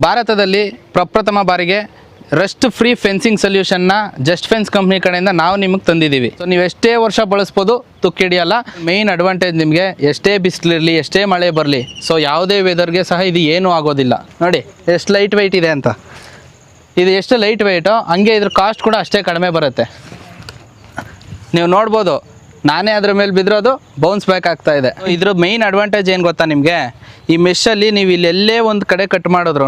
ಭಾರತದಲ್ಲಿ ಪ್ರಪ್ರಥಮ ಬಾರಿಗೆ ರಸ್ಟ್ ಫ್ರೀ ಫೆನ್ಸಿಂಗ್ ಸೊಲ್ಯೂಷನ್ನ ಜಸ್ಟ್ ಫೆನ್ಸ್ ಕಂಪ್ನಿ ಕಡೆಯಿಂದ ನಾವು ನಿಮಗೆ ತಂದಿದ್ದೀವಿ. ಸೊ ನೀವು ಎಷ್ಟೇ ವರ್ಷ ಬಳಸ್ಬೋದು, ತುಕ್ಕಿಡಿಯಲ್ಲ. ಮೇಯ್ನ್ ಅಡ್ವಾಂಟೇಜ್ ನಿಮಗೆ ಎಷ್ಟೇ ಬಿಸಿಲಿರಲಿ, ಎಷ್ಟೇ ಮಳೆ ಬರಲಿ, ಸೊ ಯಾವುದೇ ವೆದರ್ಗೆ ಸಹ ಇದು ಏನೂ ಆಗೋದಿಲ್ಲ. ನೋಡಿ ಎಷ್ಟು ಲೈಟ್ ವೆಯ್ಟ್ ಇದೆ ಅಂತ. ಇದು ಎಷ್ಟು ಲೈಟ್ ವೆಯ್ಟೋ ಹಂಗೆ ಇದ್ರ ಕಾಸ್ಟ್ ಕೂಡ ಅಷ್ಟೇ ಕಡಿಮೆ ಬರುತ್ತೆ. ನೀವು ನೋಡ್ಬೋದು, ನಾನೇ ಅದ್ರ ಮೇಲೆ ಬಿದ್ದಿರೋದು ಬೌನ್ಸ್ ಬ್ಯಾಕ್ ಆಗ್ತಾ ಇದೆ. ಇದ್ರ ಮೇಯ್ನ್ ಅಡ್ವಾಂಟೇಜ್ ಏನು ಗೊತ್ತಾ ನಿಮಗೆ, ಈ ಮೆಷಲ್ಲಿ ನೀವು ಇಲ್ಲೆಲ್ಲೇ ಒಂದು ಕಡೆ ಕಟ್ ಮಾಡಿದ್ರು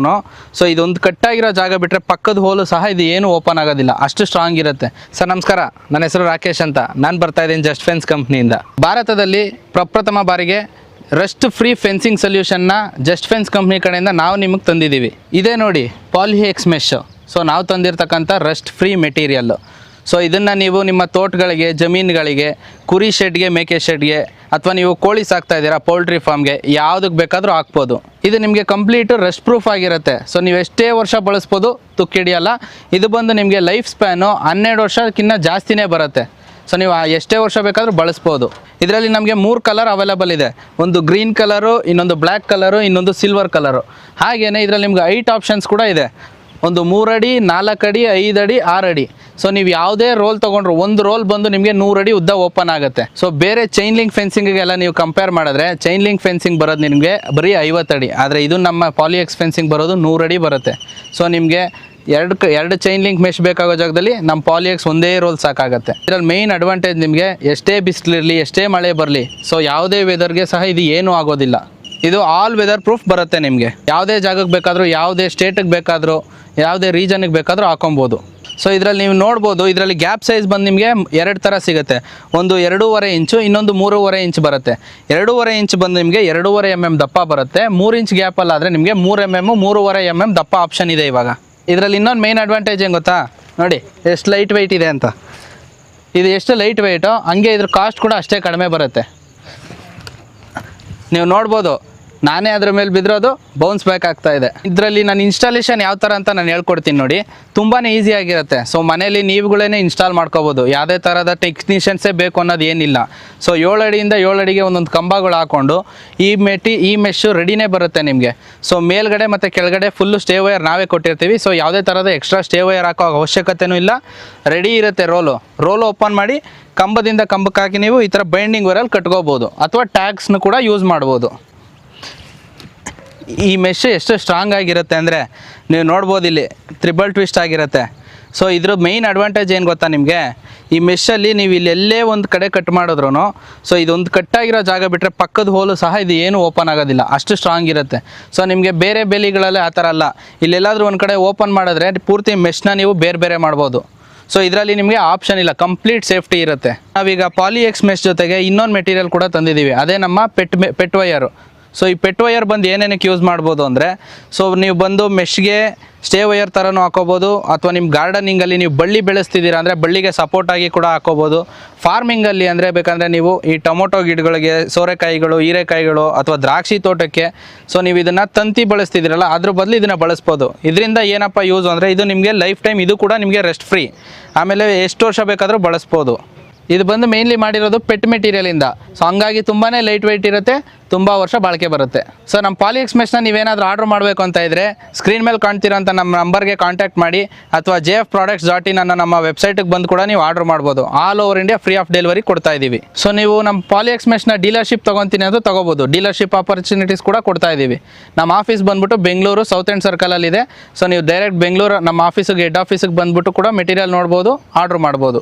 ಸೊ ಇದೊಂದು ಕಟ್ಟಾಗಿರೋ ಜಾಗ ಬಿಟ್ಟರೆ ಪಕ್ಕದ ಹೋಲು ಸಹ ಇದು ಏನು ಓಪನ್ ಆಗೋದಿಲ್ಲ, ಅಷ್ಟು ಸ್ಟ್ರಾಂಗ್ ಇರುತ್ತೆ. ಸರ್ ನಮಸ್ಕಾರ, ನನ್ನ ಹೆಸರು ರಾಕೇಶ್ ಅಂತ. ನಾನು ಬರ್ತಾ ಇದ್ದೀನಿ ಜಸ್ಟ್ ಫೆನ್ಸ್ ಕಂಪ್ನಿಯಿಂದ. ಭಾರತದಲ್ಲಿ ಪ್ರಪ್ರಥಮ ಬಾರಿಗೆ ರಸ್ಟ್ ಫ್ರೀ ಫೆನ್ಸಿಂಗ್ ಸೊಲ್ಯೂಷನ್ನ ಜಸ್ಟ್ ಫೆನ್ಸ್ ಕಂಪ್ನಿ ಕಡೆಯಿಂದ ನಾವು ನಿಮಗೆ ತಂದಿದ್ದೀವಿ. ಇದೇ ನೋಡಿ ಪಾಲಿಹೆಕ್ಸ್ ಮೆಶ್. ಸೊ ನಾವು ತಂದಿರ್ತಕ್ಕಂಥ ರಸ್ಟ್ ಫ್ರೀ ಮೆಟೀರಿಯಲ್ಲು. ಸೊ ಇದನ್ನು ನೀವು ನಿಮ್ಮ ತೋಟಗಳಿಗೆ, ಜಮೀನುಗಳಿಗೆ, ಕುರಿ ಶೆಡ್ಗೆ, ಮೇಕೆ ಶೆಡ್ಗೆ, ಅಥವಾ ನೀವು ಕೋಳಿ ಸಾಕ್ತಾ ಇದ್ದೀರಾ ಪೌಲ್ಟ್ರಿ ಫಾರ್ಮ್ಗೆ, ಯಾವುದಕ್ಕೆ ಬೇಕಾದರೂ ಹಾಕ್ಬೋದು. ಇದು ನಿಮಗೆ ಕಂಪ್ಲೀಟು ರಸ್ಟ್ ಪ್ರೂಫ್ ಆಗಿರುತ್ತೆ. ಸೊ ನೀವು ಎಷ್ಟೇ ವರ್ಷ ಬಳಸ್ಬೋದು, ತುಕ್ಕಿಡಿಯಲ್ಲ. ಇದು ಬಂದು ನಿಮಗೆ ಲೈಫ್ ಸ್ಪ್ಯಾನು 12 ವರ್ಷಕ್ಕಿಂತ ಜಾಸ್ತಿನೇ ಬರುತ್ತೆ. ಸೊ ನೀವು ಎಷ್ಟೇ ವರ್ಷ ಬೇಕಾದರೂ ಬಳಸ್ಬೋದು. ಇದರಲ್ಲಿ ನಮಗೆ 3 ಕಲರ್ ಅವೈಲೇಬಲ್ ಇದೆ. ಒಂದು ಗ್ರೀನ್ ಕಲರು, ಇನ್ನೊಂದು ಬ್ಲ್ಯಾಕ್ ಕಲರು, ಇನ್ನೊಂದು ಸಿಲ್ವರ್ ಕಲರು. ಹಾಗೆಯೇ ಇದರಲ್ಲಿ ನಿಮ್ಗೆ 8 ಆಪ್ಷನ್ಸ್ ಕೂಡ ಇದೆ. ಒಂದು 3 ಅಡಿ, 4 ಅಡಿ, 5 ಅಡಿ, 6 ಅಡಿ. ಸೊ ನೀವು ಯಾವುದೇ ರೋಲ್ ತೊಗೊಂಡ್ರು, ಒಂದು ರೋಲ್ ಬಂದು ನಿಮಗೆ 100 ಅಡಿ ಉದ್ದ ಓಪನ್ ಆಗುತ್ತೆ. ಸೊ ಬೇರೆ ಚೈನ್ ಲಿಂಕ್ ಫೆನ್ಸಿಂಗಿಗೆಲ್ಲ ನೀವು ಕಂಪೇರ್ ಮಾಡಿದ್ರೆ, ಚೈನ್ ಲಿಂಕ್ ಫೆನ್ಸಿಂಗ್ ಬರೋದು ನಿಮಗೆ ಬರೀ 50 ಅಡಿ, ಆದರೆ ಇದು ನಮ್ಮ ಪಾಲಿಹೆಕ್ಸ್ ಫೆನ್ಸಿಂಗ್ ಬರೋದು 100 ಅಡಿ ಬರುತ್ತೆ. ಸೊ ನಿಮಗೆ ಎರಡು ಚೈನ್ ಲಿಂಕ್ ಮೆಶ್ ಬೇಕಾಗೋ ಜಾಗದಲ್ಲಿ ನಮ್ಮ ಪಾಲಿಹೆಕ್ಸ್ ಒಂದೇ ರೋಲ್ ಸಾಕಾಗುತ್ತೆ. ಇದರಲ್ಲಿ ಮೇಯ್ನ್ ಅಡ್ವಾಂಟೇಜ್ ನಿಮಗೆ ಎಷ್ಟೇ ಬಿಸಿಲಿರಲಿ, ಎಷ್ಟೇ ಮಳೆ ಬರಲಿ, ಸೊ ಯಾವುದೇ ವೆದರ್ಗೆ ಸಹ ಇದು ಏನೂ ಆಗೋದಿಲ್ಲ. ಇದು ಆಲ್ ವೆದರ್ ಪ್ರೂಫ್ ಬರುತ್ತೆ. ನಿಮಗೆ ಯಾವುದೇ ಜಾಗಕ್ಕೆ ಬೇಕಾದರೂ, ಯಾವುದೇ ಸ್ಟೇಟಿಗೆ ಬೇಕಾದರೂ, ಯಾವುದೇ ರೀಜನ್ಗೆ ಬೇಕಾದರೂ ಹಾಕೊಬೋದು. ಸೊ ಇದರಲ್ಲಿ ನೀವು ನೋಡ್ಬೋದು, ಇದರಲ್ಲಿ ಗ್ಯಾಪ್ ಸೈಜ್ ಬಂದು ನಿಮಗೆ 2 ಥರ ಸಿಗುತ್ತೆ. ಒಂದು 2.5 ಇಂಚು, ಇನ್ನೊಂದು 3.5 ಇಂಚ್ ಬರುತ್ತೆ. 2.5 ಇಂಚ್ ಬಂದು ನಿಮಗೆ 2.5 mm ದಪ್ಪ ಬರುತ್ತೆ. 3 ಇಂಚ್ ಗ್ಯಾಪಲ್ಲಿ ಆದರೆ ನಿಮಗೆ 3 mm, 3.5 mm ದಪ್ಪ ಆಪ್ಷನ್ ಇದೆ ಇವಾಗ. ಇದರಲ್ಲಿ ಇನ್ನೊಂದು ಮೇನ್ ಅಡ್ವಾಂಟೇಜ್ ಏನು ಗೊತ್ತಾ, ನೋಡಿ ಎಷ್ಟು ಲೈಟ್ ವೆಯ್ಟ್ ಇದೆ ಅಂತ. ಇದು ಎಷ್ಟು ಲೈಟ್ ವೆಯ್ಟೋ ಹಂಗೆ ಇದ್ರ ಕಾಸ್ಟ್ ಕೂಡ ಅಷ್ಟೇ ಕಡಿಮೆ ಬರುತ್ತೆ. ನೀವು ನೋಡ್ಬೋದು, ನಾನೇ ಅದ್ರ ಮೇಲೆ ಬಿದ್ದಿರೋದು ಬೌನ್ಸ್ ಬ್ಯಾಕ್ ಆಗ್ತಾ ಇದೆ. ಇದರಲ್ಲಿ ನಾನು ಇನ್ಸ್ಟಾಲೇಷನ್ ಯಾವ ಥರ ಅಂತ ನಾನು ಹೇಳ್ಕೊಡ್ತೀನಿ ನೋಡಿ. ತುಂಬಾ ಈಸಿಯಾಗಿರುತ್ತೆ. ಸೊ ಮನೇಲಿ ನೀವುಗಳೇ ಇನ್ಸ್ಟಾಲ್ ಮಾಡ್ಕೋಬೋದು. ಯಾವುದೇ ಥರದ ಟೆಕ್ನಿಷಿಯನ್ಸೇ ಬೇಕು ಅನ್ನೋದು ಏನಿಲ್ಲ. ಸೊ 7 ಅಡಿಯಿಂದ 7 ಅಡಿಗೆ ಒಂದೊಂದು ಕಂಬಗಳು ಹಾಕ್ಕೊಂಡು ಈ ಮೆಶ್ಶು ರೆಡಿನೇ ಬರುತ್ತೆ ನಿಮಗೆ. ಸೊ ಮೇಲ್ಗಡೆ ಮತ್ತು ಕೆಳಗಡೆ ಫುಲ್ಲು ಸ್ಟೇ ವೈರ್ ನಾವೇ ಕೊಟ್ಟಿರ್ತೀವಿ. ಸೊ ಯಾವುದೇ ಥರದ ಎಕ್ಸ್ಟ್ರಾ ಸ್ಟೇ ವೈರ್ ಹಾಕೋ ಅವಶ್ಯಕತೆಯೂ ಇಲ್ಲ. ರೆಡಿ ಇರುತ್ತೆ ರೋಲು ಓಪನ್ ಮಾಡಿ ಕಂಬದಿಂದ ಕಂಬಕ್ಕೆ ಹಾಕಿ ನೀವು ಈ ಥರ ಬೈಂಡಿಂಗ್ ವೈರಲ್ಲಿ ಕಟ್ಕೋಬೋದು, ಅಥವಾ ಟ್ಯಾಗ್ಸ್ನು ಕೂಡ ಯೂಸ್ ಮಾಡ್ಬೋದು. ಈ ಮೆಶ್ ಎಷ್ಟು ಸ್ಟ್ರಾಂಗ್ ಆಗಿರುತ್ತೆ ಅಂದರೆ ನೀವು ನೋಡ್ಬೋದು, ಇಲ್ಲಿ 3 ಟ್ವಿಸ್ಟ್ ಆಗಿರುತ್ತೆ. ಸೊ ಇದ್ರ ಮೇಯ್ನ್ ಅಡ್ವಾಂಟೇಜ್ ಏನು ಗೊತ್ತಾ ನಿಮಗೆ, ಈ ಮೆಶಲ್ಲಿ ನೀವು ಇಲ್ಲೆಲ್ಲೇ ಒಂದು ಕಡೆ ಕಟ್ ಮಾಡಿದ್ರು ಸೊ ಇದೊಂದು ಕಟ್ಟಾಗಿರೋ ಜಾಗ ಬಿಟ್ಟರೆ ಪಕ್ಕದ ಹೋಲು ಸಹ ಇದು ಏನು ಓಪನ್ ಆಗೋದಿಲ್ಲ, ಅಷ್ಟು ಸ್ಟ್ರಾಂಗ್ ಇರುತ್ತೆ. ಸೊ ನಿಮಗೆ ಬೇರೆ ಬೇಲಿಗಳಲ್ಲಿ ಆ ಥರ ಅಲ್ಲ. ಇಲ್ಲೆಲ್ಲಾದರೂ ಒಂದು ಕಡೆ ಓಪನ್ ಮಾಡಿದ್ರೆ ಪೂರ್ತಿ ಮೆಶ್ನ ನೀವು ಬೇರೆ ಮಾಡ್ಬೋದು. ಸೊ ಇದರಲ್ಲಿ ನಿಮಗೆ ಆಪ್ಷನ್ ಇಲ್ಲ, ಕಂಪ್ಲೀಟ್ ಸೇಫ್ಟಿ ಇರುತ್ತೆ. ನಾವೀಗ ಪಾಲಿಹೆಕ್ಸ್ ಮೆಶ್ ಜೊತೆಗೆ ಇನ್ನೊಂದು ಮೆಟೀರಿಯಲ್ ಕೂಡ ತಂದಿದ್ದೀವಿ. ಅದೇ ನಮ್ಮ ಪೆಟ್ ವೈಯರು. ಸೊ ಈ ಪೆಟ್ ವೈಯರ್ ಬಂದು ಏನೇನಕ್ಕೆ ಯೂಸ್ ಮಾಡ್ಬೋದು ಅಂದರೆ, ಸೊ ನೀವು ಬಂದು ಮೆಶ್ಗೆ ಸ್ಟೇ ವೈಯರ್ ಥರನೂ ಹಾಕೋಬೋದು, ಅಥವಾ ನಿಮ್ಮ ಗಾರ್ಡನಿಂಗಲ್ಲಿ ನೀವು ಬಳ್ಳಿ ಬೆಳೆಸ್ತಿದ್ದೀರಾ ಅಂದರೆ ಬಳ್ಳಿಗೆ ಸಪೋರ್ಟ್ ಆಗಿ ಕೂಡ ಹಾಕೋಬೋದು. ಫಾರ್ಮಿಂಗಲ್ಲಿ ಅಂದರೆ ಬೇಕಂದರೆ ನೀವು ಈ ಟೊಮೊಟೊ ಗಿಡಗಳಿಗೆ, ಸೋರೆಕಾಯಿಗಳು, ಹೀರೆಕಾಯಿಗಳು, ಅಥವಾ ದ್ರಾಕ್ಷಿ ತೋಟಕ್ಕೆ ಸೊ ನೀವು ಇದನ್ನು ತಂತಿ ಬಳಸ್ತಿದ್ದೀರಲ್ಲ, ಅದ್ರ ಬದಲು ಇದನ್ನು ಬಳಸ್ಬೋದು. ಇದರಿಂದ ಏನಪ್ಪ ಯೂಸ್ ಅಂದರೆ, ಇದು ನಿಮಗೆ ಲೈಫ್ ಟೈಮ್, ಇದು ಕೂಡ ನಿಮಗೆ ರೆಸ್ಟ್ ಫ್ರೀ. ಆಮೇಲೆ ಎಷ್ಟು ವರ್ಷ ಬೇಕಾದರೂ ಬಳಸ್ಬೋದು. ಇದು ಬಂದು ಮೇನ್ಲಿ ಮಾಡಿರೋದು ಪೆಟ್ ಮೆಟೀರಿಯಲಿಂದ. ಸೊ ಹಂಗಾಗಿ ತುಂಬಾ ಲೈಟ್ ವೆಯ್ಟ್ ಇರುತ್ತೆ, ತುಂಬ ವರ್ಷ ಬಾಳಿಕೆ ಬರುತ್ತೆ. ಸೊ ನಮ್ಮ ಪಾಲಿಹೆಕ್ಸ್ ಮೆಶ್ನ ನೀವೇನಾದರೂ ಆರ್ಡ್ರ್ ಮಾಡಬೇಕು ಅಂತ ಇದ್ದರೆ ಸ್ಕ್ರೀನ್ ಮೇಲೆ ಕಾಣ್ತಿರೋಂಥ ನಮ್ಮ ನಂಬರ್ಗೆ ಕಾಂಟ್ಯಾಕ್ಟ್ ಮಾಡಿ, ಅಥವಾ jfproducts.in ಅನ್ನೋ ನಮ್ಮ ವೆಬ್ಸೈಟಿಗೆ ಬಂದು ಕೂಡ ನೀವು ಆರ್ಡ್ರ್ ಮಾಡ್ಬೋದು. All over India free of delivery ಕೊಡ್ತಾ ಇದ್ದೀವಿ. ಸೊ ನೀವು ನಮ್ಮ ಪಾಲಿಹೆಕ್ಸ್ ಮೆಶ್ನ ಡೀಲರ್ಶಿಪ್ ತೊಗೊತೀನಿ ಅಂತ ತೊಗೋಬೋದು. ಡೀಲರ್ಶಿಪ್ ಆಪರ್ಚುನಿಟೀಸ್ ಕೂಡ ಕೊಡ್ತಾ ಇದ್ದೀವಿ. ನಮ್ಮ ಆಫೀಸ್ ಬಂದುಬಿಟ್ಟು ಬೆಂಗಳೂರು ಸೌತ್ ಎಂಡ್ ಸರ್ಕಲಲ್ಲಿದೆ. ಸೊ ನೀವು ಡೈರೆಕ್ಟ್ ಬೆಂಗಳೂರು ನಮ್ಮ ಆಫೀಸಿಗೆ, ಹೆಡ್ ಆಫೀಸಿಗೆ ಬಂದುಬಿಟ್ಟು ಕೂಡ ಮೆಟೀರಿಯಲ್ ನೋಡ್ಬೋದು, ಆರ್ಡ್ರ್ ಮಾಡ್ಬೋದು.